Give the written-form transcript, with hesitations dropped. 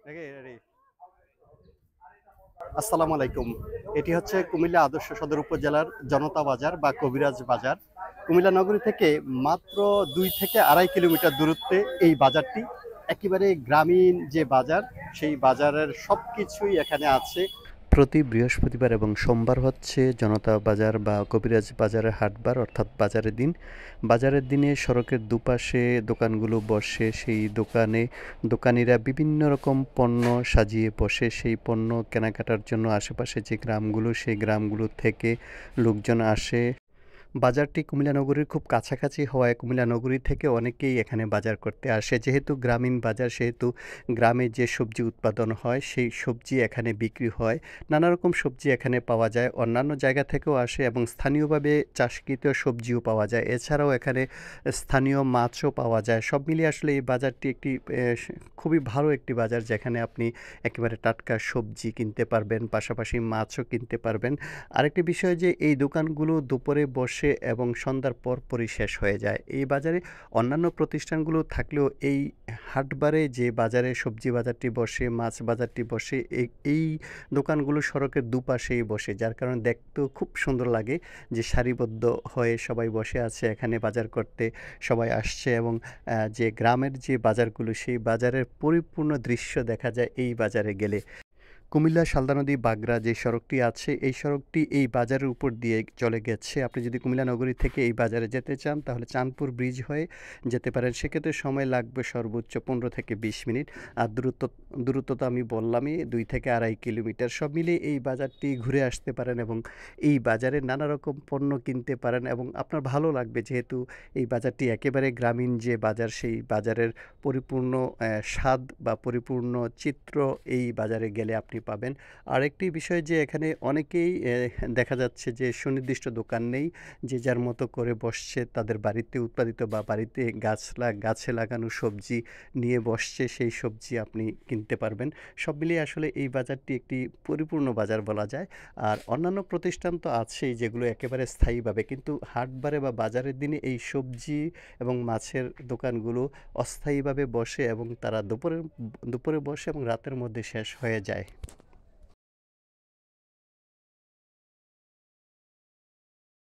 Ready. আসসালামু আলাইকুম। এটি হচ্ছে কুমিল্লা আদর্শ সদর উপজেলার জনতা বাজার বা কবিরাজ বাজার। কুমিল্লা নগরী থেকে মাত্র 2 থেকে 2.5 কিলোমিটার দূরত্বে এই বাজারটি। একেবারে গ্রামীণ যে বাজার, সেই বাজারের সবকিছুই এখানে আছে। প্রতি বৃহস্পতিবার এবং সোমবার হচ্ছে জনতা বাজার বা কবিরাজ বাজারের হাটবার, অর্থাৎ বাজারের দিন। বাজারের দিনে সড়কের দুপাশে দোকানগুলো বসে, সেই দোকানে দোকানিরা বিভিন্ন রকম পণ্য সাজিয়ে বসে। সেই পণ্য কেনাকাটার জন্য আশেপাশে যে গ্রামগুলো, সেই গ্রামগুলো থেকে লোকজন আসে। বাজারটি কুমিল্লা নগরীর খুব কাছাকাছি হওয়ায় কুমিল্লা নগরী থেকে অনেকেই এখানে বাজার করতে আসে। যেহেতু গ্রামীণ বাজার, সেহেতু গ্রামে যে সবজি উৎপাদন হয় সেই সবজি এখানে বিক্রি হয়। নানা রকম সবজি এখানে পাওয়া যায়। অন্যান্য জায়গা থেকেও আসে এবং স্থানীয়ভাবে চাষকৃত সবজিও পাওয়া যায়। এছাড়াও এখানে স্থানীয় মাছও পাওয়া যায়। সব মিলিয়ে আসলে এই বাজারটি একটি খুবই ভালো একটি বাজার, যেখানে আপনি একেবারে টাটকা সবজি কিনতে পারবেন, পাশাপাশি মাছও কিনতে পারবেন। আরেকটি বিষয় যে এই দোকানগুলো দুপুরে বসে এবং সন্ধ্যার পরপরই শেষ হয়ে যায়। এই বাজারে অন্যান্য প্রতিষ্ঠানগুলো থাকলেও এই হাটবারে যে বাজারে সবজি বাজারটি বসে, মাছ বাজারটি বসে, এই দোকানগুলো সড়কের দুপাশেই বসে। যার কারণে দেখতেও খুব সুন্দর লাগে যে সারিবদ্ধ হয়ে সবাই বসে আছে এখানে বাজার করতে। সবাই আসছে এবং যে গ্রামের যে বাজারগুলো, সেই বাজারের পরিপূর্ণ দৃশ্য দেখা যায় এই বাজারে গেলে। কুমিল্লা সালদা নদী বাগড়া যে সড়কটি আছে, এই সড়কটি এই বাজারের উপর দিয়ে চলে গেছে। আপনি যদি কুমিল্লা নগরী থেকে এই বাজারে যেতে চান, তাহলে চাঁদপুর ব্রিজ হয়ে যেতে পারেন। সেক্ষেত্রে সময় লাগবে সর্বোচ্চ 15 থেকে 20 মিনিট। আর দূরত্ব তো আমি বললামই, 2 থেকে 2.5 কিলোমিটার। সব মিলিয়ে এই বাজারটি ঘুরে আসতে পারেন এবং এই বাজারে নানা রকম পণ্য কিনতে পারেন এবং আপনার ভালো লাগবে, যেহেতু এই বাজারটি একেবারে গ্রামীণ যে বাজার, সেই বাজারের পরিপূর্ণ স্বাদ বা পরিপূর্ণ চিত্র এই বাজারে গেলে আপনি পাবেন। আরেকটি বিষয় যে এখানে অনেকেই দেখা যাচ্ছে যে সুনির্দিষ্ট দোকান নেই। যে যার মতো করে বসছে, তাদের বাড়িতে উৎপাদিত বা বাড়িতে গাছে লাগানো সবজি নিয়ে বসছে, সেই সবজি আপনি কিনতে পারবেন। সব মিলিয়ে আসলে এই বাজারটি একটি পরিপূর্ণ বাজার বলা যায়। আর অন্যান্য প্রতিষ্ঠান তো আছেই যেগুলো একেবারে স্থায়ীভাবে, কিন্তু হাটবারে বা বাজারের দিনে এই সবজি এবং মাছের দোকানগুলো অস্থায়ীভাবে বসে এবং তারা দুপুরে বসে এবং রাতের মধ্যে শেষ হয়ে যায়।